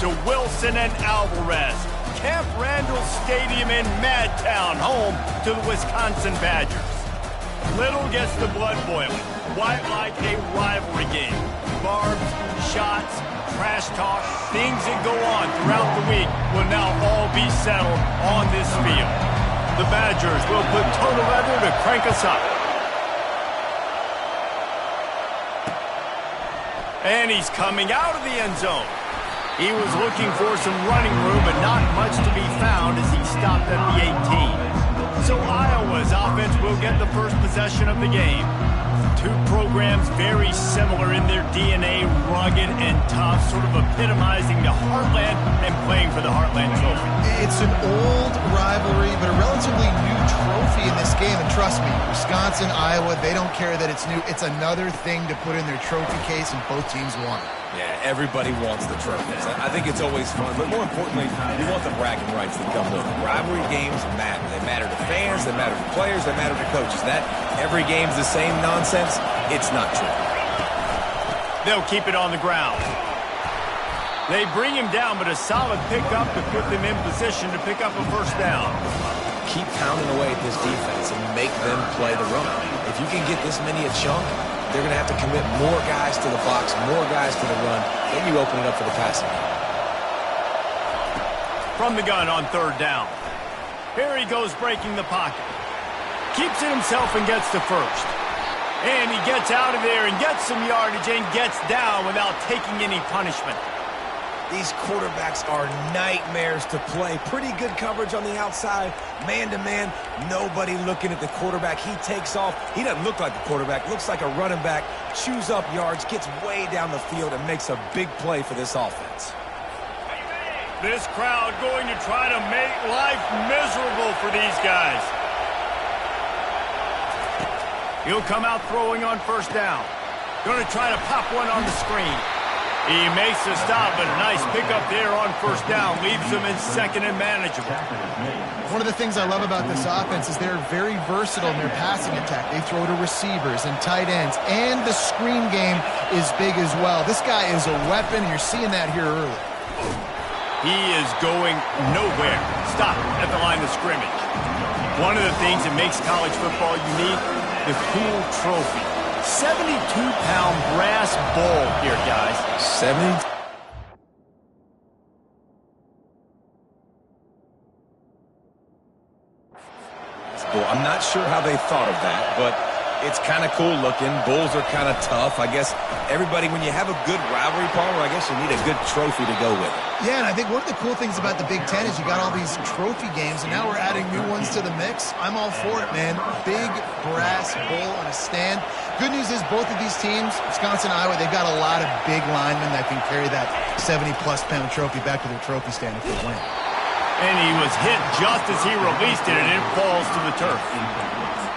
to Wilson and Alvarez. Camp Randall Stadium in Madtown, home to the Wisconsin Badgers. Little gets the blood boiling, quite like a rivalry game. Barbs, shots, trash talk, things that go on throughout the week will now all be settled on this field. The Badgers will put total weather to crank us up. And he's coming out of the end zone. He was looking for some running room, but not much to be found as he stopped at the 18. So Iowa's offense will get the first possession of the game. Two programs very similar in their DNA, rugged and tough, sort of epitomizing the Heartland and playing for the Heartland Trophy. It's an old rivalry, but a relatively new trophy in this game. And trust me, Wisconsin, Iowa, they don't care that it's new. It's another thing to put in their trophy case, and both teams won it. Yeah, everybody wants the trophies. I think it's always fun, but more importantly, you want the bragging rights that come with it. Rivalry games matter. They matter to fans, they matter to players, they matter to coaches. That every game's the same nonsense, it's not true. They'll keep it on the ground. They bring him down, but a solid pickup to put them in position to pick up a first down. Keep pounding away at this defense and make them play the run. If you can get this many a chunk, they're going to have to commit more guys to the box, more guys to the run. Then you open it up for the passing. From the gun on third down. Here he goes breaking the pocket. Keeps it himself and gets to first. And he gets out of there and gets some yardage and gets down without taking any punishment. These quarterbacks are nightmares to play. Pretty good coverage on the outside. Man-to-man, nobody looking at the quarterback. He takes off. He doesn't look like a quarterback. Looks like a running back. Chews up yards, gets way down the field, and makes a big play for this offense. This crowd going to try to make life miserable for these guys. He'll come out throwing on first down. Going to try to pop one on the screen. He makes the stop, but a nice pickup there on first down. Leaves him in second and manageable. One of the things I love about this offense is they're very versatile in their passing attack. They throw to receivers and tight ends, and the screen game is big as well. This guy is a weapon, and you're seeing that here early. He is going nowhere. Stop at the line of scrimmage. One of the things that makes college football unique, the cool trophy. 72-pound brass bowl here, guys. 70? I'm not sure how they thought of that, but it's kind of cool looking. Bulls are kind of tough. I guess everybody, when you have a good rivalry, Palmer, I guess you need a good trophy to go with it. Yeah, and I think one of the cool things about the Big Ten is you got all these trophy games, and now we're adding new ones to the mix. I'm all for it, man. Big brass bowl on a stand. Good news is both of these teams, Wisconsin, Iowa, they've got a lot of big linemen that can carry that 70-plus pound trophy back to their trophy stand if they win. And he was hit just as he released it, and it falls to the turf.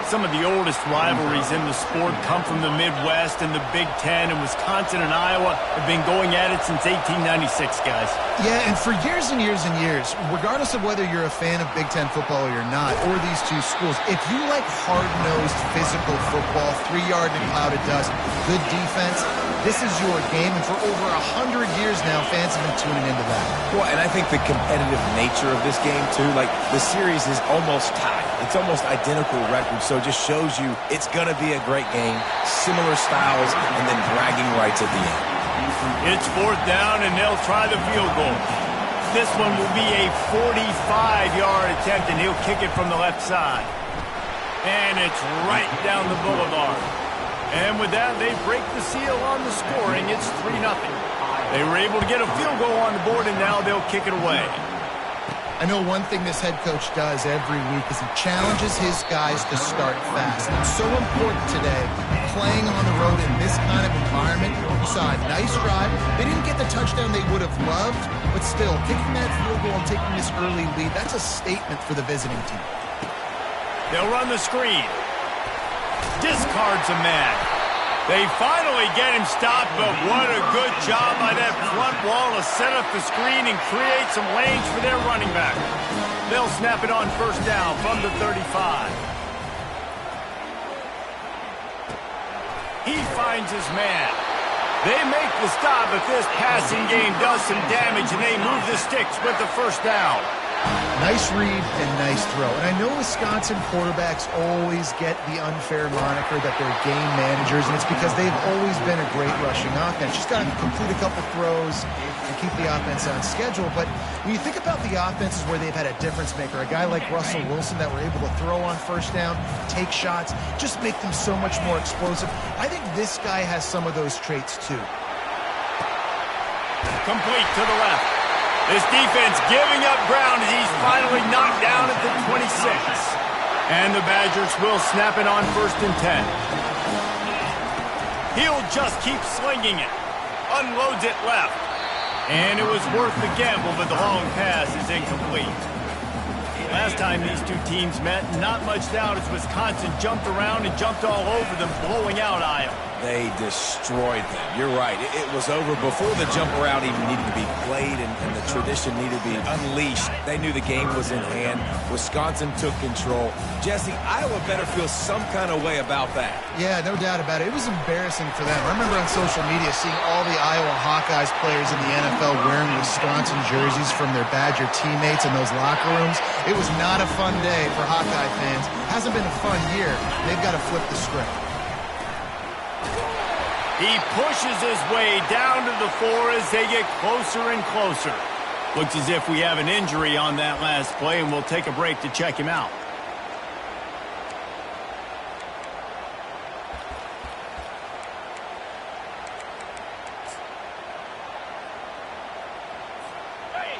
Some of the oldest rivalries in the sport come from the Midwest, and the Big Ten, and Wisconsin and Iowa have been going at it since 1896, guys. Yeah, and for years and years and years, regardless of whether you're a fan of Big Ten football or you're not, or these two schools, if you like hard-nosed physical football, 3-yard in a cloud of dust, good defense, this is your game. And for over 100 years now, fans have been tuning into that. Well, and I think the competitive nature of this game, too, like the series is almost tied. It's almost identical records, so it just shows you it's going to be a great game, similar styles, and then bragging rights at the end. It's fourth down, and they'll try the field goal. This one will be a 45-yard attempt, and he'll kick it from the left side. And it's right down the boulevard. And with that, they break the seal on the scoring. It's 3-0. They were able to get a field goal on the board, and now they'll kick it away. I know one thing this head coach does every week is he challenges his guys to start fast. It's so important today, playing on the road in this kind of environment. You saw a nice drive. They didn't get the touchdown they would have loved, but still, kicking that field goal and taking this early lead, that's a statement for the visiting team. They'll run the screen. Discards a man. They finally get him stopped, but what a good job by that front wall to set up the screen and create some lanes for their running back. They'll snap it on first down from the 35. He finds his man. They make the stop, but this passing game does some damage, and they move the sticks with the first down. Nice read and nice throw. And I know Wisconsin quarterbacks always get the unfair moniker that they're game managers, and it's because they've always been a great rushing offense. Just got to complete a couple throws and keep the offense on schedule. But when you think about the offenses where they've had a difference maker, a guy like Russell Wilson that were able to throw on first down, take shots, just make them so much more explosive. I think this guy has some of those traits too. Complete to the left. This defense giving up ground as he's finally knocked down at the 26. And the Badgers will snap it on 1st and 10. He'll just keep slinging it. Unloads it left. And it was worth the gamble, but the long pass is incomplete. Last time these two teams met, not much doubt as Wisconsin jumped around and jumped all over them, blowing out Iowa. They destroyed them. You're right. It was over before the jump around even needed to be played and the tradition needed to be unleashed. They knew the game was in hand. Wisconsin took control. Jesse, Iowa better feel some kind of way about that. Yeah, no doubt about it. It was embarrassing for them. I remember on social media seeing all the Iowa Hawkeyes players in the NFL wearing Wisconsin jerseys from their Badger teammates in those locker rooms. It was not a fun day for Hawkeye fans. Hasn't been a fun year. They've got to flip the script. He pushes his way down to the 4 as they get closer and closer. Looks as if we have an injury on that last play, and we'll take a break to check him out.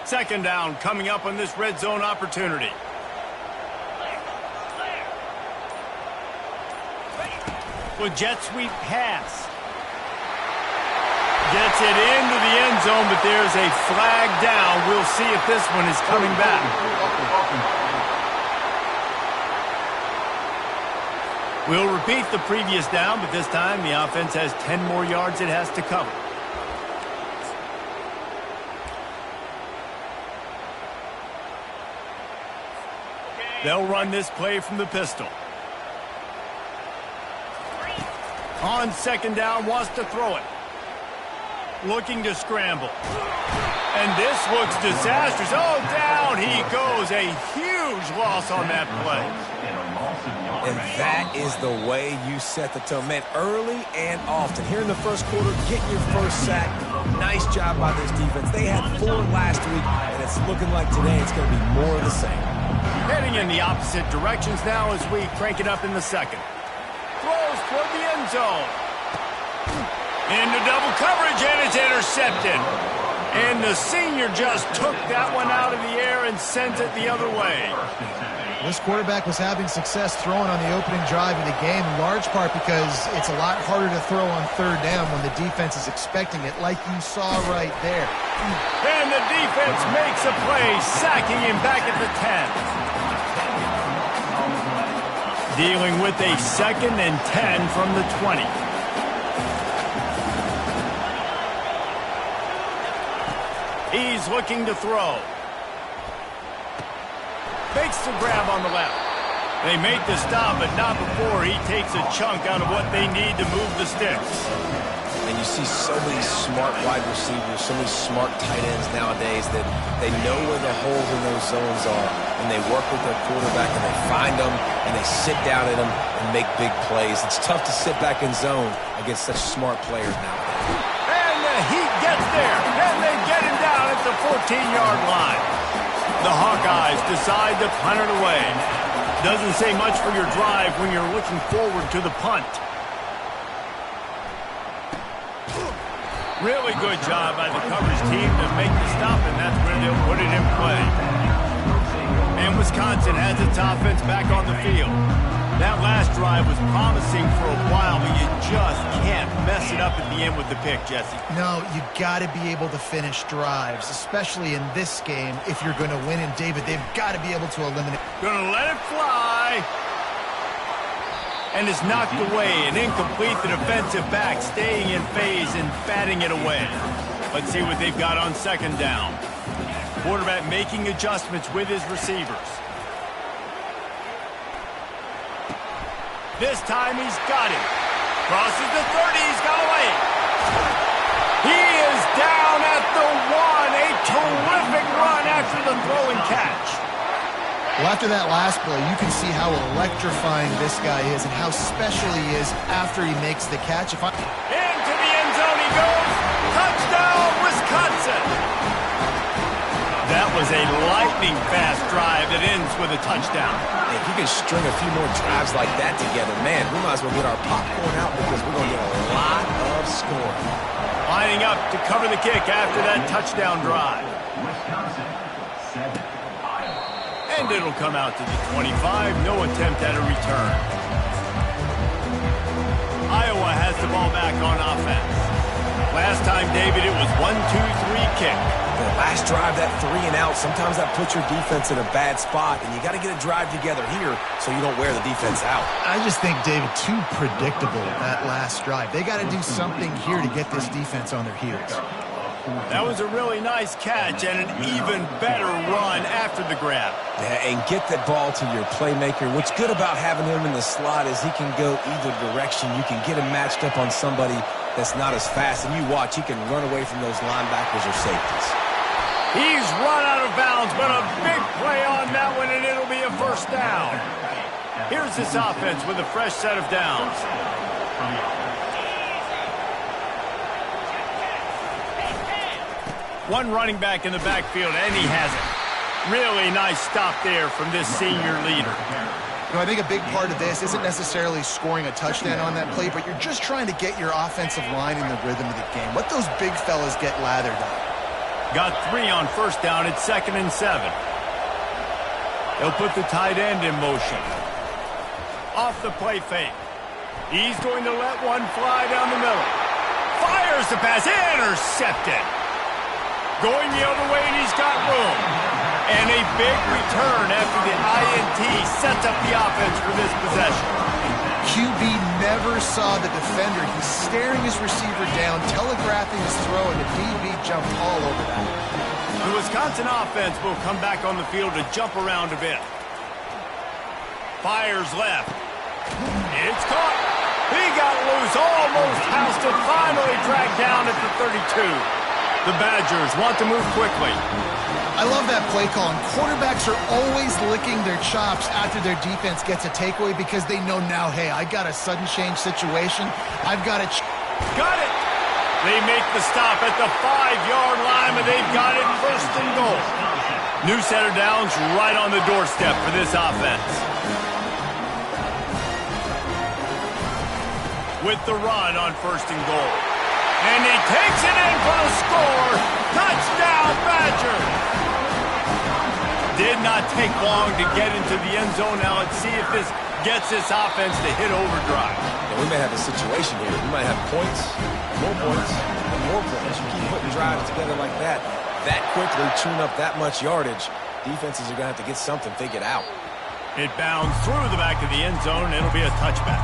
Second down coming up on this red zone opportunity. Well, jet sweep pass. Gets it into the end zone, but there's a flag down. We'll see if this one is coming back. We'll repeat the previous down, but this time the offense has 10 more yards it has to cover. They'll run this play from the pistol. On second down, wants to throw it. Looking to scramble. And this looks disastrous. Oh, down he goes. A huge loss on that play. And that is the way you set the tone. Man, early and often. Here in the first quarter, getting your first sack. Nice job by this defense. They had 4 last week, and it's looking like today it's going to be more of the same. Heading in the opposite directions now as we crank it up in the second. Throws toward the end zone. Into double coverage, and it's intercepted. And the senior just took that one out of the air and sends it the other way. This quarterback was having success throwing on the opening drive of the game, in large part because it's a lot harder to throw on third down when the defense is expecting it, like you saw right there. And the defense makes a play, sacking him back at the 10. Dealing with a 2nd and 10 from the 20. He's looking to throw. Makes the grab on the left. They make the stop, but not before he takes a chunk out of what they need to move the sticks. And you see so many smart wide receivers, so many smart tight ends nowadays that they know where the holes in those zones are, and they work with their quarterback, and they find them, and they sit down in them and make big plays. It's tough to sit back in zone against such smart players nowadays. And the Heat gets there, and they get him down at the 14-yard line. The Hawkeyes decide to punt it away. Doesn't say much for your drive when you're looking forward to the punt. Really good job by the coverage team to make the stop, and that's where they'll put it in play. And Wisconsin has its offense back on the field. That last drive was promising for a while, but you just can't mess it up at the end with the pick, Jesse. No, you got to be able to finish drives, especially in this game. If you're going to win, and David, they've got to be able to eliminate. Gonna let it fly. And is knocked away. An incomplete, the defensive back staying in phase and batting it away. Let's see what they've got on second down. Quarterback making adjustments with his receivers. This time he's got him. Crosses the 30, he's got away. down at the 1. A terrific run after the throw and catch. Well, after that last play, you can see how electrifying this guy is and how special he is after he makes the catch. Into the end zone he goes. Touchdown, Wisconsin. That was a lightning-fast drive that ends with a touchdown. If you can string a few more drives like that together, man, we might as well get our popcorn out because we're going to get a lot of scoring. Lining up to cover the kick after that touchdown drive. And it'll come out to the 25. No attempt at a return. Iowa has the ball back on offense. Last time, David, it was 1-2-3 kick. The last drive, that 3 and out, sometimes that puts your defense in a bad spot, and you got to get a drive together here so you don't wear the defense out. I just think, David, too predictable, that last drive. They got to do something here to get this defense on their heels. That was a really nice catch and an even better run after the grab. Yeah, and get that ball to your playmaker. What's good about having him in the slot is he can go either direction. You can get him matched up on somebody that's not as fast, and you watch, he can run away from those linebackers or safeties. He's run out of bounds, but a big play on that one, and it'll be a first down. Here's this offense with a fresh set of downs. One running back in the backfield, and he has it. Really nice stop there from this senior leader. You know, I think a big part of this isn't necessarily scoring a touchdown on that play, but you're just trying to get your offensive line in the rhythm of the game. Let those big fellas get lathered up. Got 3 on first down at 2nd and 7. They'll put the tight end in motion. Off the play fake. He's going to let one fly down the middle. Fires the pass. Intercepted. Going the other way, and he's got room. And a big return after the INT sets up the offense for this possession. QB never saw the defender. He's staring his receiver down, telegraphing his throw, and the DB jumped all over that. The Wisconsin offense will come back on the field to jump around a bit. Fires left. It's caught. He got loose, almost housed it, finally dragged down at the 32. The Badgers want to move quickly. I love that play call. And quarterbacks are always licking their chops after their defense gets a takeaway because they know now, hey, I got a sudden change situation. I've got to... Got it. They make the stop at the 5-yard line, but they've got it first and goal. New set of downs right on the doorstep for this offense. With the run on first and goal. And he takes it in for the score. Touchdown, Badgers. Did not take long to get into the end zone. Now let's see if this gets this offense to hit overdrive. Yeah, we may have a situation here. We might have points, and more points. You keep putting drives together like that quickly, tune up that much yardage, defenses are going to have to get something figured out. It bounds through the back of the end zone, and it'll be a touchback.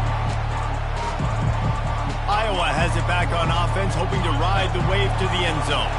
Iowa has it back on offense, hoping to ride the wave to the end zone.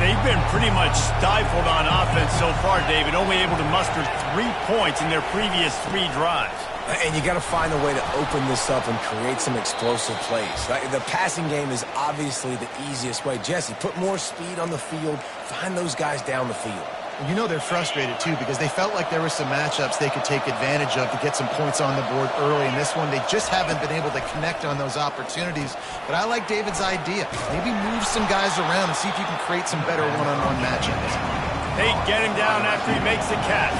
They've been pretty much stifled on offense so far, David, only able to muster 3 points in their previous 3 drives. And you got to find a way to open this up and create some explosive plays. The passing game is obviously the easiest way. Jesse, put more speed on the field, find those guys down the field. You know they're frustrated, too, because they felt like there were some matchups they could take advantage of to get some points on the board early. In this one, they just haven't been able to connect on those opportunities. But I like David's idea. Maybe move some guys around and see if you can create some better one-on-one matchups. They get him down after he makes the catch.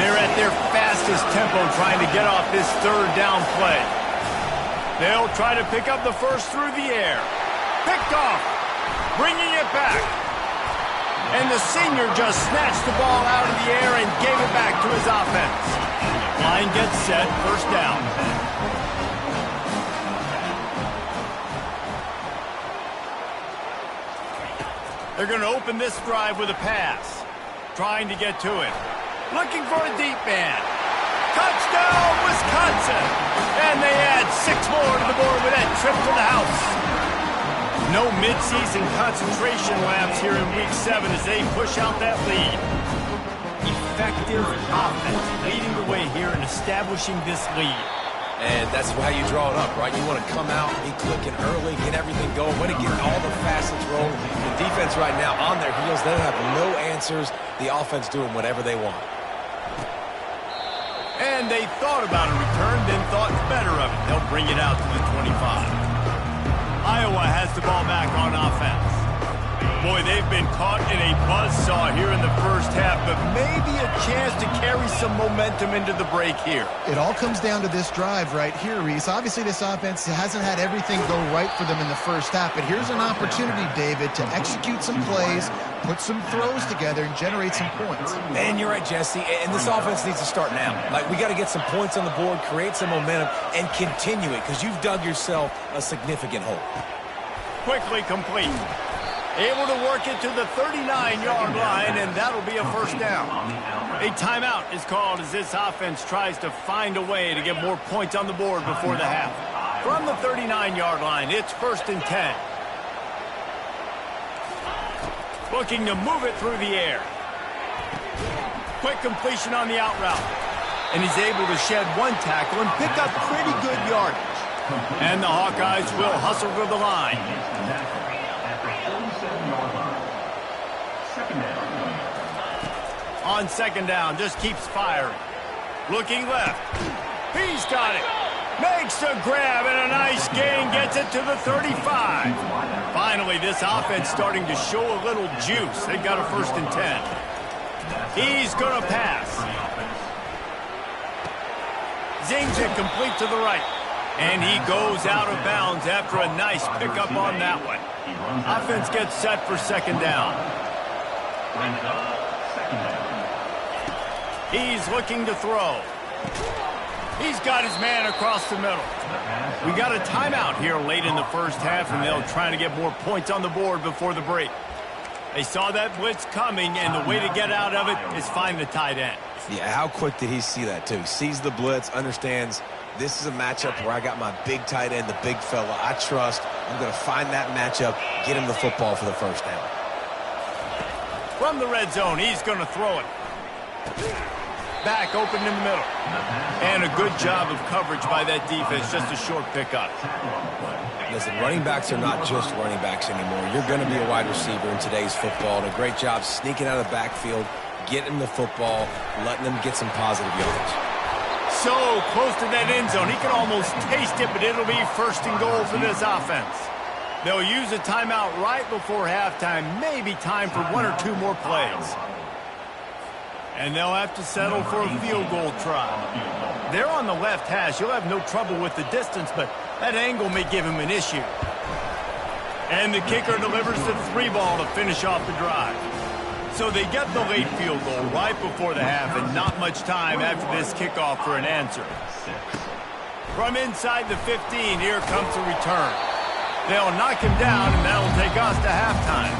They're at their fastest tempo trying to get off this third down play. They'll try to pick up the first through the air. Picked off. Bringing it back. And the senior just snatched the ball out of the air and gave it back to his offense. Line gets set, first down. They're going to open this drive with a pass. Trying to get to it. Looking for a deep man. Touchdown, Wisconsin! And they add 6 more to the board with that trip to the house. No midseason concentration laps here in Week 7 as they push out that lead. Effective offense leading the way here and establishing this lead. And that's how you draw it up, right? You want to come out, be clicking early, get everything going, want to get all the facets rolling. The defense right now on their heels, they have no answers. The offense doing whatever they want. And they thought about a return, then thought better of it. They'll bring it out to the 25. Iowa has the ball back on offense. Boy, they've been caught in a buzzsaw here in the first half, but maybe a chance to carry some momentum into the break here. It all comes down to this drive right here, Reese. Obviously, this offense hasn't had everything go right for them in the first half, but here's an opportunity, David, to execute some plays, put some throws together, and generate some points. Man, you're right, Jesse, and this offense needs to start now. Like, we got to get some points on the board, create some momentum, and continue it, because you've dug yourself a significant hole. Quickly complete. Able to work it to the 39-yard line, and that'll be a first down. A timeout is called as this offense tries to find a way to get more points on the board before the half. From the 39-yard line, it's 1st and 10. Looking to move it through the air. Quick completion on the out route. And he's able to shed one tackle and pick up pretty good yardage. And the Hawkeyes will hustle for the line. On second down, just keeps firing. Looking left. He's got it. Makes a grab and a nice gain. Gets it to the 35. Finally, this offense starting to show a little juice. They've got a 1st and 10. He's going to pass. Zings it complete to the right. And he goes out of bounds after a nice pickup on that one. Offense gets set for second down. He's looking to throw. He's got his man across the middle. We got a timeout here late in the first half, and they'll try to get more points on the board before the break. They saw that blitz coming, and the way to get out of it is find the tight end. Yeah, how quick did he see that, too? He sees the blitz, understands this is a matchup where I got my big tight end, the big fella I trust. I'm going to find that matchup, get him the football for the first down. From the red zone, he's going to throw it. Back open in the middle. And a good job of coverage by that defense, just a short pickup. Listen, running backs are not just running backs anymore. You're going to be a wide receiver in today's football, and a great job sneaking out of the backfield, getting the football, letting them get some positive yards. So close to that end zone. He can almost taste it, but it'll be 1st and goal for this offense. They'll use a timeout right before halftime, maybe time for 1 or 2 more plays. And they'll have to settle for a field goal try. They're on the left hash. You'll have no trouble with the distance, but that angle may give him an issue. And the kicker delivers the 3 ball to finish off the drive. So they get the late field goal right before the half, and not much time after this kickoff for an answer. From inside the 15, here comes the return. They'll knock him down, and that'll take us to halftime.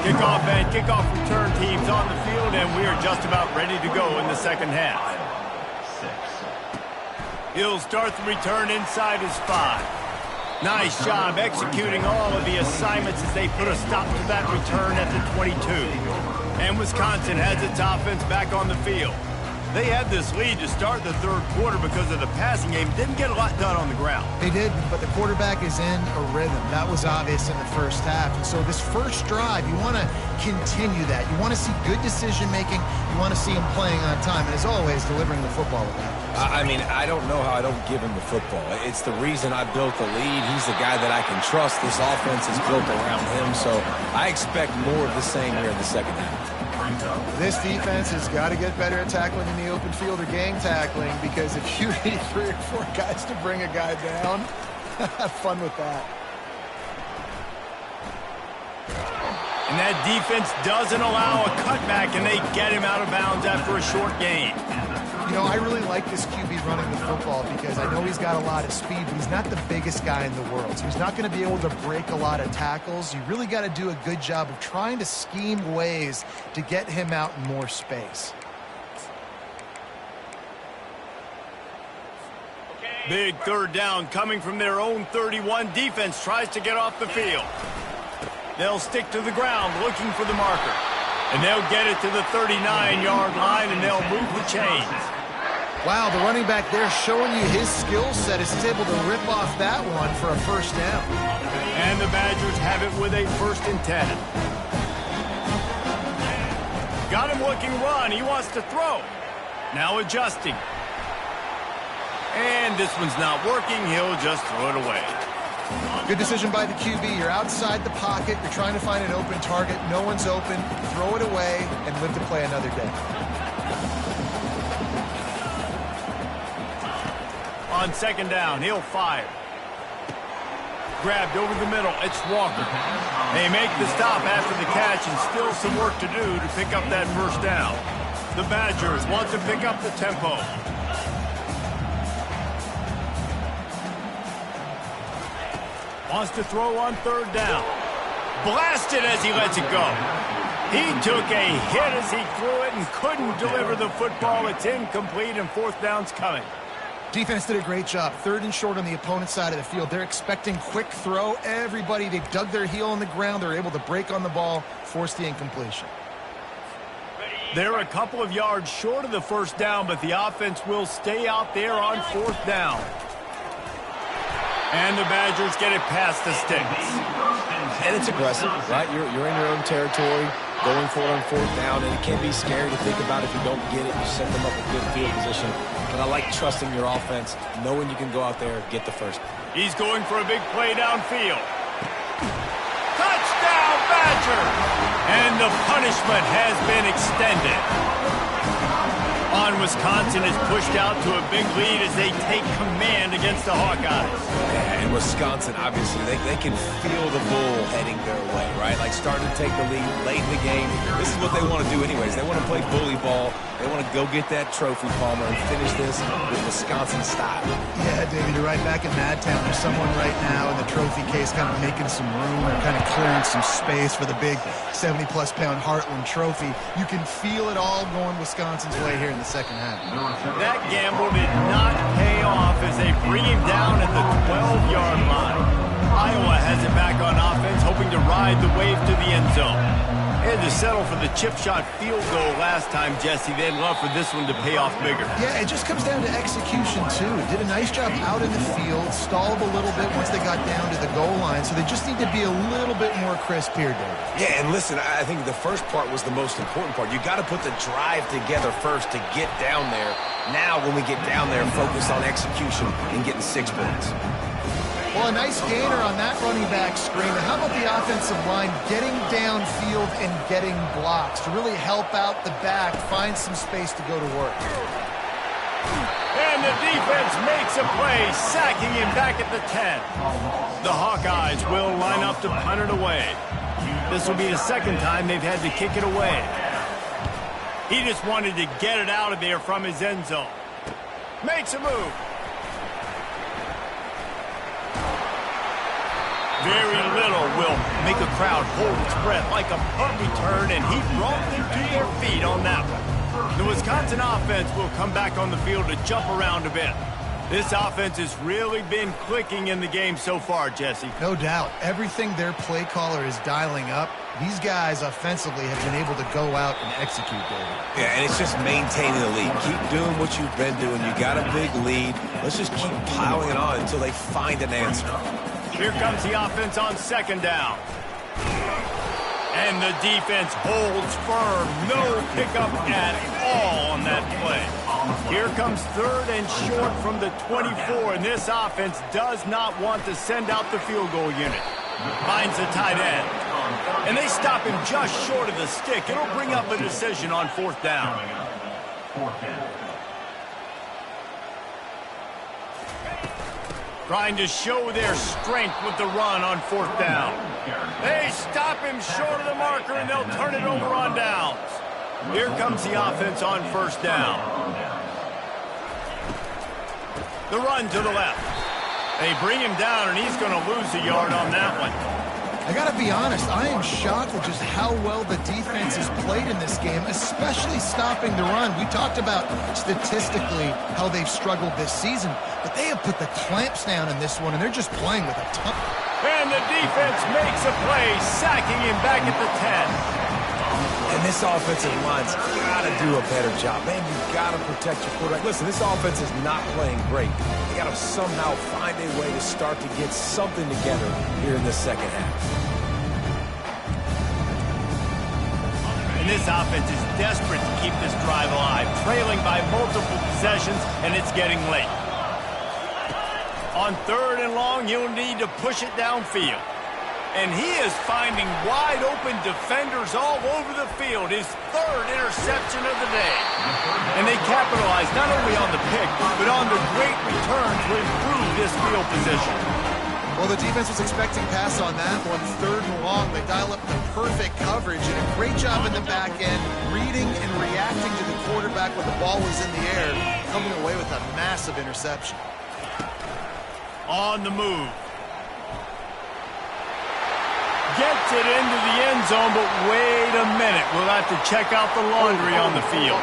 Kickoff and kickoff return teams on the field, and we are just about ready to go in the second half. He'll start the return inside his 5. Nice job executing all of the assignments as they put a stop to that return at the 22. And Wisconsin has its offense back on the field. They had this lead to start the third quarter because of the passing game. Didn't get a lot done on the ground. They did, but the quarterback is in a rhythm. That was obvious in the first half. And so this first drive, you want to continue that. You want to see good decision-making. You want to see him playing on time. And as always, delivering the football with that. I mean, I don't know how I don't give him the football. It's the reason I built the lead. He's the guy that I can trust. This offense is built around him. So I expect more of the same here in the second half. This defense has got to get better at tackling in the open field or gang tackling, because if you need 3 or 4 guys to bring a guy down, have fun with that. And that defense doesn't allow a cutback, and they get him out of bounds after a short gain. You know, I really like this QB running the football because I know he's got a lot of speed, but he's not the biggest guy in the world. So he's not going to be able to break a lot of tackles. You really got to do a good job of trying to scheme ways to get him out in more space. Big third down coming from their own 31. Defense tries to get off the field. They'll stick to the ground looking for the marker. And they'll get it to the 39-yard line, and they'll move the chains. Wow, the running back there showing you his skill set as he's able to rip off that one for a first down. And the Badgers have it with a 1st and 10. Got him looking run. He wants to throw. Now adjusting. And this one's not working. He'll just throw it away. Good decision by the QB. You're outside the pocket. You're trying to find an open target. No one's open. Throw it away and live to play another day. On 2nd down, he'll fire. Grabbed over the middle. It's Walker. They make the stop after the catch and still some work to do to pick up that 1st down. The Badgers want to pick up the tempo. Wants to throw on 3rd down. Blasted as he lets it go. He took a hit as he threw it and couldn't deliver the football. It's incomplete and 4th down's coming. Defense did a great job. 3rd and short on the opponent's side of the field. They're expecting quick throw. Everybody, they dug their heel on the ground. They're able to break on the ball, force the incompletion. They're a couple of yards short of the 1st down, but the offense will stay out there on 4th down. And the Badgers get it past the sticks. And it's aggressive, right? You're in your own territory, going for it on 4th down, and it can be scary to think about if you don't get it. You set them up with good field position. But I like trusting your offense, knowing you can go out there and get the 1st. He's going for a big play downfield. Touchdown, Badger! And the punishment has been extended. On Wisconsin is pushed out to a big lead as they take command against the Hawkeyes. Yeah, and Wisconsin, obviously, they can feel the bull heading their way, right? Like starting to take the lead late in the game. This is what they want to do anyways. They want to play bully ball. They want to go get that trophy, Palmer, and finish this with Wisconsin style. Yeah, David, you're right back in Madtown. There's someone right now in the trophy case kind of making some room or kind of clearing some space for the big 70-plus pound Heartland trophy. You can feel it all going Wisconsin's way here in the 2nd half. That gamble did not pay off as they bring him down at the 12-yard line. Iowa has it back on offense, hoping to ride the wave to the end zone. They had to settle for the chip shot field goal last time, Jesse. They'd love for this one to pay off bigger. Yeah, it just comes down to execution, too. Did a nice job out in the field, stalled a little bit once they got down to the goal line, so they just need to be a little bit more crisp here, David. Yeah, and listen, I think the first part was the most important part. You got to put the drive together first to get down there. Now, when we get down there, focus on execution and getting 6 points. Well, a nice gainer on that running back screen. And how about the offensive line getting downfield and getting blocks to really help out the back, find some space to go to work? And the defense makes a play, sacking him back at the 10. The Hawkeyes will line up to punt it away. This will be the 2nd time they've had to kick it away. He just wanted to get it out of there from his end zone. Makes a move. Very little will make a crowd hold its breath like a punt return, and he brought them to their feet on that one. The Wisconsin offense will come back on the field to jump around a bit. This offense has really been clicking in the game so far, Jesse. No doubt. Everything their play caller is dialing up, these guys offensively have been able to go out and execute, David. Yeah, and it's just maintaining the lead. Keep doing what you've been doing. You got a big lead. Let's just keep piling it on until they find an answer. Here comes the offense on 2nd down. And the defense holds firm. No pickup at all on that play. Here comes 3rd and short from the 24, and this offense does not want to send out the field goal unit. Finds the tight end. And they stop him just short of the stick. It'll bring up a decision on 4th down. Trying to show their strength with the run on 4th down. They stop him short of the marker, and they'll turn it over on downs. Here comes the offense on 1st down. The run to the left. They bring him down, and he's going to lose a yard on that one. I got to be honest, I am shocked at just how well the defense has played in this game, especially stopping the run. We talked about statistically how they've struggled this season, but they have put the clamps down in this one, and they're just playing with a ton. And the defense makes a play, sacking him back at the 10. And this offensive line's got to do a better job. Man, you've got to protect your quarterback. Listen, this offense is not playing great. They got to somehow find a way to start to get something together here in the second half. And this offense is desperate to keep this drive alive, trailing by multiple possessions, and it's getting late. On 3rd and long, you'll need to push it downfield. And he is finding wide-open defenders all over the field. His 3rd interception of the day. And they capitalize not only on the pick, but on the great return to improve this field position. Well, the defense was expecting pass on that one. 3rd and long, they dial up the perfect coverage and a great job in the back end, reading and reacting to the quarterback when the ball was in the air, coming away with a massive interception. On the move. Gets it into the end zone, but wait a minute. We'll have to check out the laundry on the field.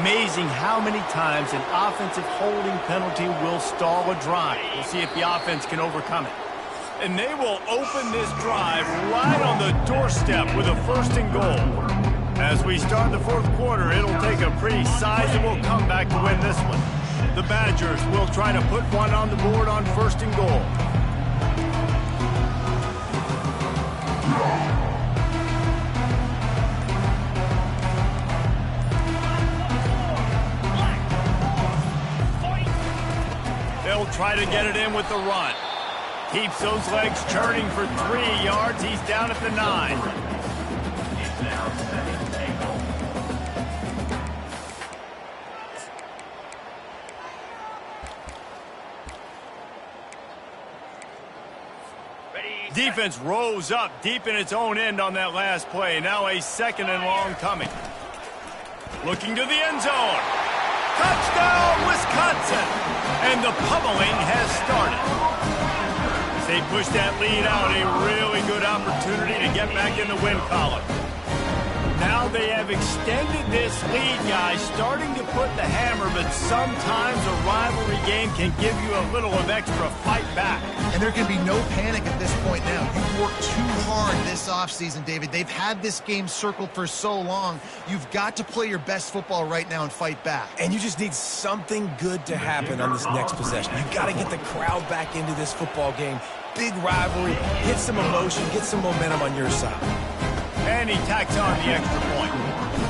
Amazing how many times an offensive holding penalty will stall a drive. We'll see if the offense can overcome it. And they will open this drive right on the doorstep with a 1st and goal. As we start the 4th quarter, it'll take a pretty sizable comeback to win this one. The Badgers will try to put one on the board on 1st and goal. They'll try to get it in with the run. Keeps those legs churning for 3 yards. He's down at the 9. Defense rose up deep in its own end on that last play. Now a 2nd and long coming. Looking to the end zone. Touchdown, Wisconsin! And the pummeling has started. As they push that lead out, a really good opportunity to get back in the win column. Now they have extended this lead, guys, starting to put the hammer, but sometimes a rivalry game can give you a little of extra fight back. And there can be no panic at this point now. You've worked too hard this offseason, David. They've had this game circled for so long. You've got to play your best football right now and fight back. And you just need something good to happen on this next possession. You've got to get the crowd back into this football game. Big rivalry, get some emotion, get some momentum on your side. And he tacks on the extra point.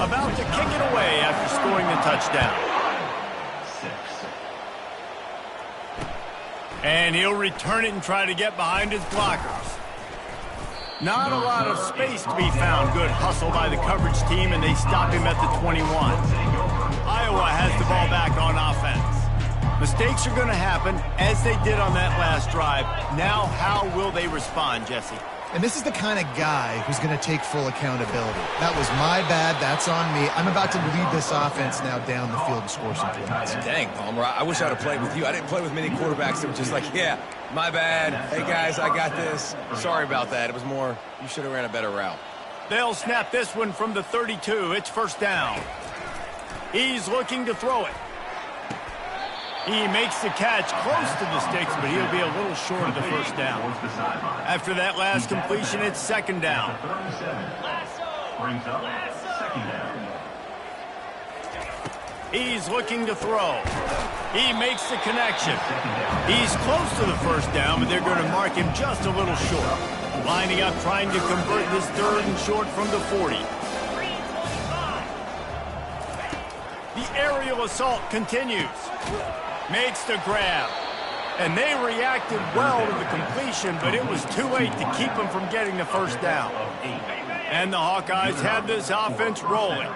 About to kick it away after scoring the touchdown. And he'll return it and try to get behind his blockers. Not a lot of space to be found. Good hustle by the coverage team, and they stop him at the 21. Iowa has the ball back on offense. Mistakes are going to happen, as they did on that last drive. Now, how will they respond, Jesse? And this is the kind of guy who's going to take full accountability. That was my bad. That's on me. I'm about to lead this offense now down the field and score some points. Dang, Palmer, I wish I'd have played with you. I didn't play with many quarterbacks that were just like, yeah, my bad. Hey, guys, I got this. Sorry about that. It was more, you should have ran a better route. They'll snap this one from the 32. It's 1st down. He's looking to throw it. He makes the catch close to the sticks, but he'll be a little short of the 1st down. After that last completion, it's 2nd down. He's looking to throw. He makes the connection. He's close to the 1st down, but they're going to mark him just a little short. Lining up, trying to convert this 3rd and short from the 40. The aerial assault continues. Makes the grab. And they reacted well to the completion, but it was too late to keep them from getting the 1st down. And the Hawkeyes had this offense rolling.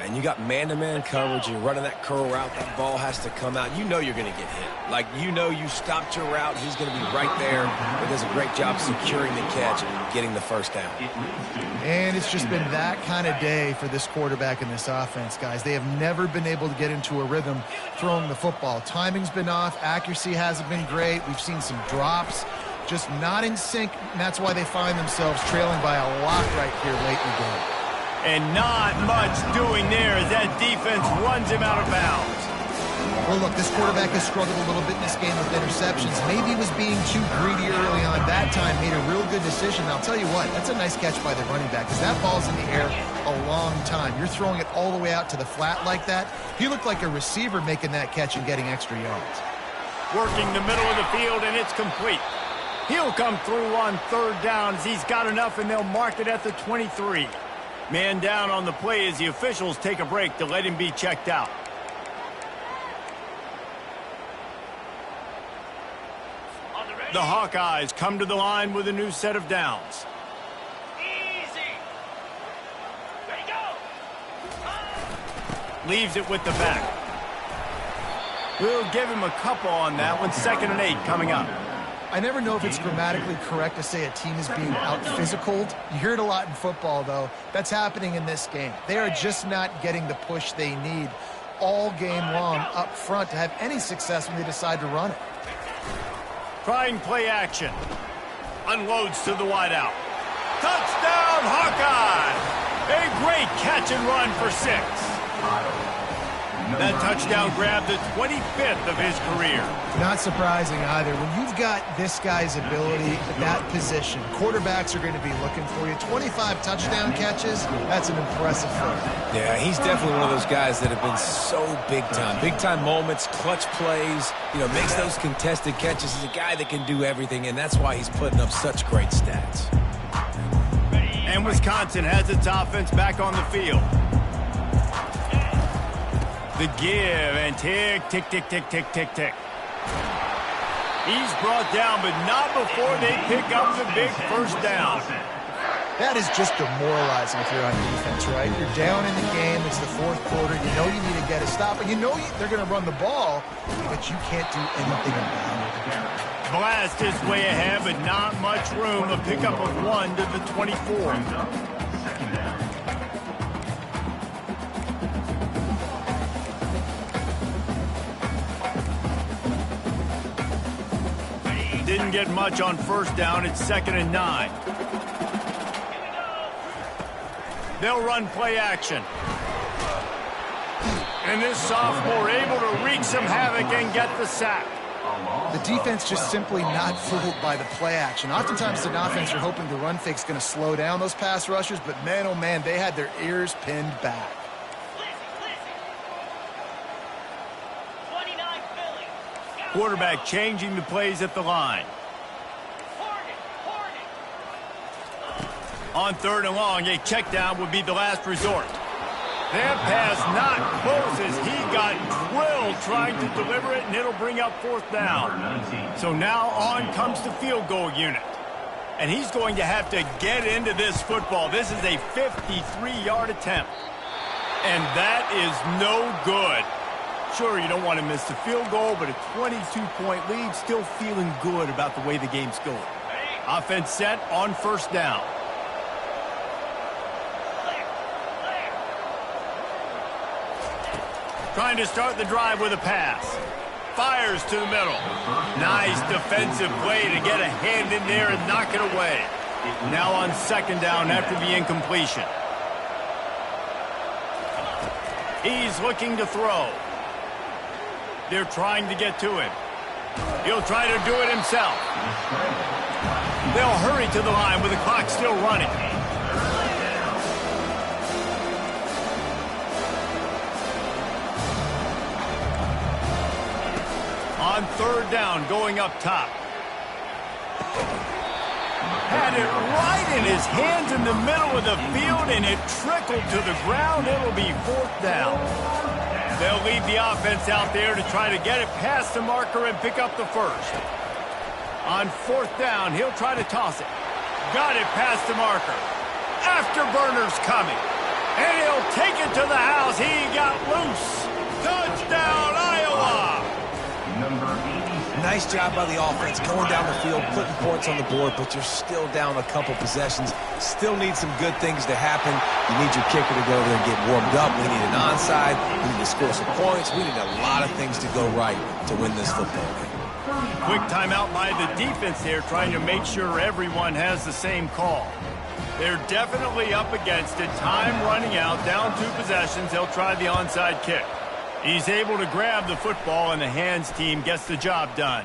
And you got man-to-man coverage. You're running that curl route. That ball has to come out. You know you're going to get hit. Like, you know you stopped your route. He's going to be right there. But does a great job securing the catch and getting the 1st down. And it's just been that kind of day for this quarterback and this offense, guys. They have never been able to get into a rhythm throwing the football. Timing's been off. Accuracy hasn't been great. We've seen some drops. Just not in sync, and that's why they find themselves trailing by a lot right here late in the game. And not much doing there as that defense runs him out of bounds. Well, look, this quarterback has struggled a little bit in this game with interceptions. Maybe he was being too greedy early on. That time made a real good decision. I'll tell you what, that's a nice catch by the running back because that ball's in the air a long time. You're throwing it all the way out to the flat like that. He looked like a receiver making that catch and getting extra yards. Working the middle of the field, and it's complete. He'll come through on third down as he's got enough, and they'll mark it at the 23. Man down on the play as the officials take a break to let him be checked out. The Hawkeyes come to the line with a new set of downs. Easy. Ready, go. Leaves it with the back. We'll give him a couple on that one. 2nd and 8 coming up. I never know if it's grammatically correct to say a team is being out-physicaled. You hear it a lot in football, though. That's happening in this game. They are just not getting the push they need all game long up front to have any success when they decide to run it. Trying play action. Unloads to the wideout. Touchdown, Hawkeye! A great catch and run for 6. That touchdown grabbed the 25th of his career. Not surprising either. When you've got this guy's ability at that position, quarterbacks are going to be looking for you. 25 touchdown catches, that's an impressive thing. Yeah, he's definitely one of those guys that have been so big time. Big time moments, clutch plays, makes those contested catches. He's a guy that can do everything, and that's why he's putting up such great stats. And Wisconsin has its offense back on the field. The give and tick, tick, tick, tick, tick, tick, tick. He's brought down, but not before they pick up the big first down. That is just demoralizing if you're on defense, right? You're down in the game. It's the 4th quarter. You know you need to get a stop, and they're going to run the ball, but you can't do anything about it. Blast his way ahead, but not much room. A pickup of 1 to the 24. Didn't get much on first down. It's 2nd and 9. They'll run play action. And this sophomore able to wreak some havoc and get the sack. The defense just simply not fooled by the play action. Oftentimes the offense are hoping the run fake's going to slow down those pass rushers, but man, oh man, they had their ears pinned back. Quarterback changing the plays at the line. On 3rd and long, a check down would be the last resort. That pass not close as he got drilled trying to deliver it, and it'll bring up 4th down. So now on comes the field goal unit. And he's going to have to get into this football. This is a 53-yard attempt. And that is no good. Sure, you don't want to miss the field goal, but a 22-point lead, still feeling good about the way the game's going. Offense set on 1st down. Trying to start the drive with a pass. Fires to the middle. Nice defensive play to get a hand in there and knock it away. Now on 2nd down after the incompletion. He's looking to throw. They're trying to get to him. He'll try to do it himself. They'll hurry to the line with the clock still running. On 3rd down, going up top. Had it right in his hands in the middle of the field, and it trickled to the ground. It'll be 4th down. They'll leave the offense out there to try to get it past the marker and pick up the first. On 4th down, he'll try to toss it. Got it past the marker. Afterburner's coming. And he'll take it to the house. He got loose. Touchdown, Iowa! Nice job by the offense going down the field, putting points on the board, but you're still down a couple possessions. Still need some good things to happen. You need your kicker to go there and get warmed up. We need an onside. We need to score some points. We need a lot of things to go right to win this football game. Quick timeout by the defense there, trying to make sure everyone has the same call. They're definitely up against it. Time running out, down 2 possessions. They'll try the onside kick. He's able to grab the football, and the hands team gets the job done.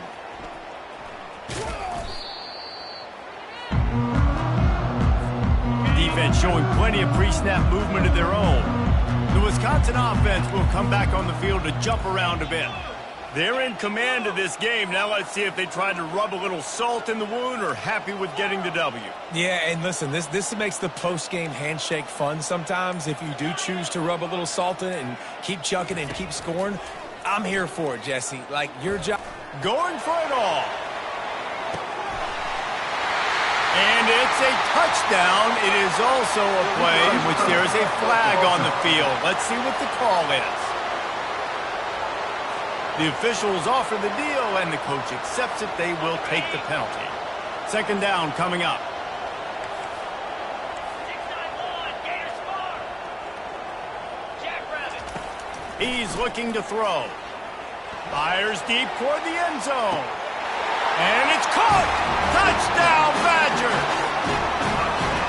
defense showing plenty of pre-snap movement of their own. The Wisconsin offense will come back on the field to jump around a bit. They're in command of this game. Now let's see if they try to rub a little salt in the wound or happy with getting the W. Yeah, and listen, this makes the post-game handshake fun sometimes. If you do choose to rub a little salt in it and keep chucking and keep scoring, I'm here for it, Jesse. Like, your job. Going for it all. And it's a touchdown. It is also a play in which there is a flag on the field. Let's see what the call is. The officials offer the deal, and the coach accepts it. They will take the penalty. Second down coming up. 6-9-1, Gators far. Jackrabbit. He's looking to throw. Fires deep toward the end zone. And it's caught! Touchdown, Badgers!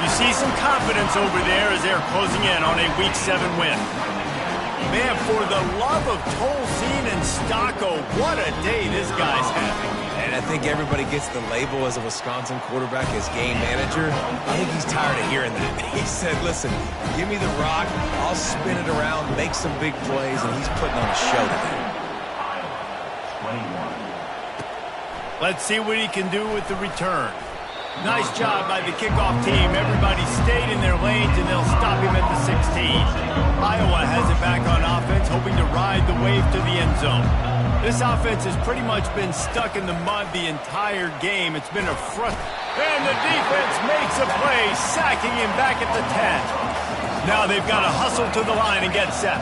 You see some confidence over there as they're closing in on a Week 7 win. Man, for the love of Tolzien and Stocco, what a day this guy's having. And I think everybody gets the label as a Wisconsin quarterback as game manager. I think he's tired of hearing that. He said, listen, give me the rock, I'll spin it around, make some big plays, and he's putting on a show today. Let's see what he can do with the return. Nice job by the kickoff team. Everybody stayed in their lanes, and they'll stop him at the 16. Iowa has it back on offense, hoping to ride the wave to the end zone. This offense has pretty much been stuck in the mud the entire game. It's been a front. And the defense makes a play, sacking him back at the 10. Now they've got to hustle to the line and get set.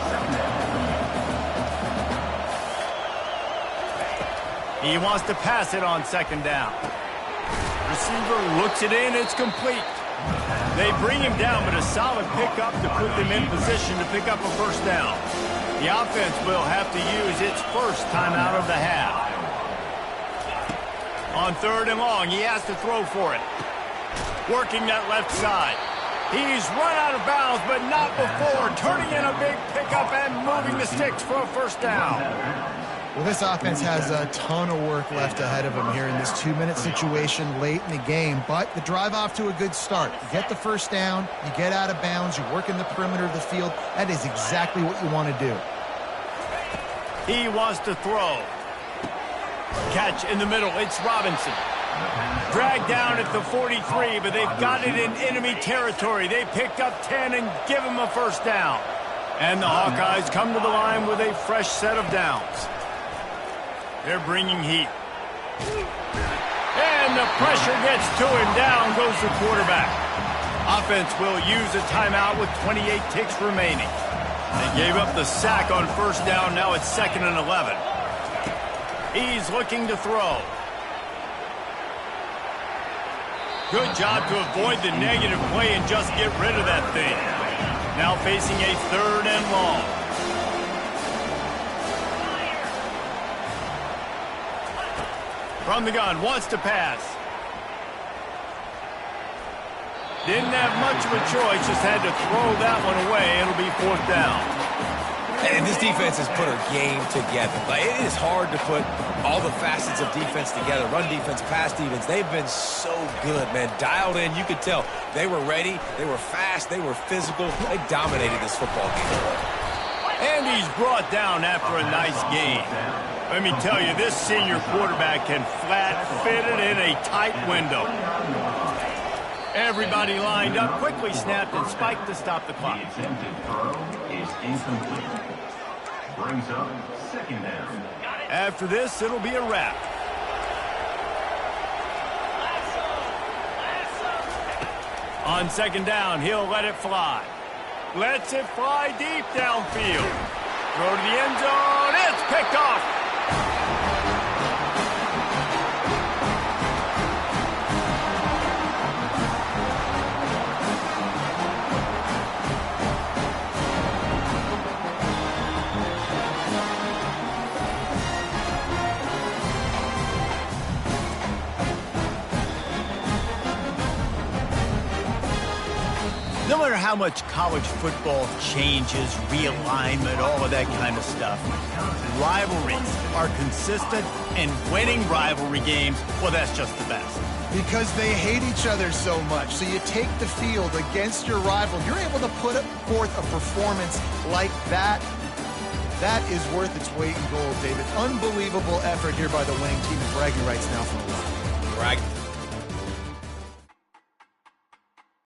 He wants to pass it on second down. Receiver looks it in, it's complete. They bring him down, but a solid pickup to put them in position to pick up a first down. The offense will have to use its first timeout of the half. On third and long, he has to throw for it. Working that left side. He's run out of bounds, but not before turning in a big pickup and moving the sticks for a first down. Well, this offense has a ton of work left ahead of them here in this 2-minute situation late in the game, but the drive off to a good start. You get the first down, you get out of bounds, you work in the perimeter of the field. That is exactly what you want to do. He wants to throw. Catch in the middle, it's Robinson. Dragged down at the 43, but they've got it in enemy territory. They picked up 10 and give him a first down. And the Hawkeyes come to the line with a fresh set of downs. They're bringing heat. And the pressure gets to him. Down goes the quarterback. Offense will use a timeout with 28 ticks remaining. They gave up the sack on first down. Now it's 2nd and 11. He's looking to throw. Good job to avoid the negative play and just get rid of that thing. Now facing a 3rd and long. From the gun, wants to pass. Didn't have much of a choice, just had to throw that one away. It'll be 4th down. And this defense has put her game together. Like, it is hard to put all the facets of defense together. Run defense, pass defense. They've been so good, man. Dialed in, you could tell. They were ready, they were fast, they were physical. They dominated this football game. And he's brought down after a nice game. Let me tell you, this senior quarterback can flat fit it in a tight window. Everybody lined up, quickly snapped and spiked to stop the clock. The attempted throw is incomplete. Brings up 2nd down. After this, it'll be a wrap. On 2nd down, he'll let it fly. Lets it fly deep downfield. Throw to the end zone. It's picked off. No matter how much college football changes, realignment, all of that kind of stuff, rivalries are consistent, and winning rivalry games, well, that's just the best. Because they hate each other so much. So you take the field against your rival. You're able to put forth a performance like that. That is worth its weight in gold, David. Unbelievable effort here by the winning team. Bragging rights now for a while. Right.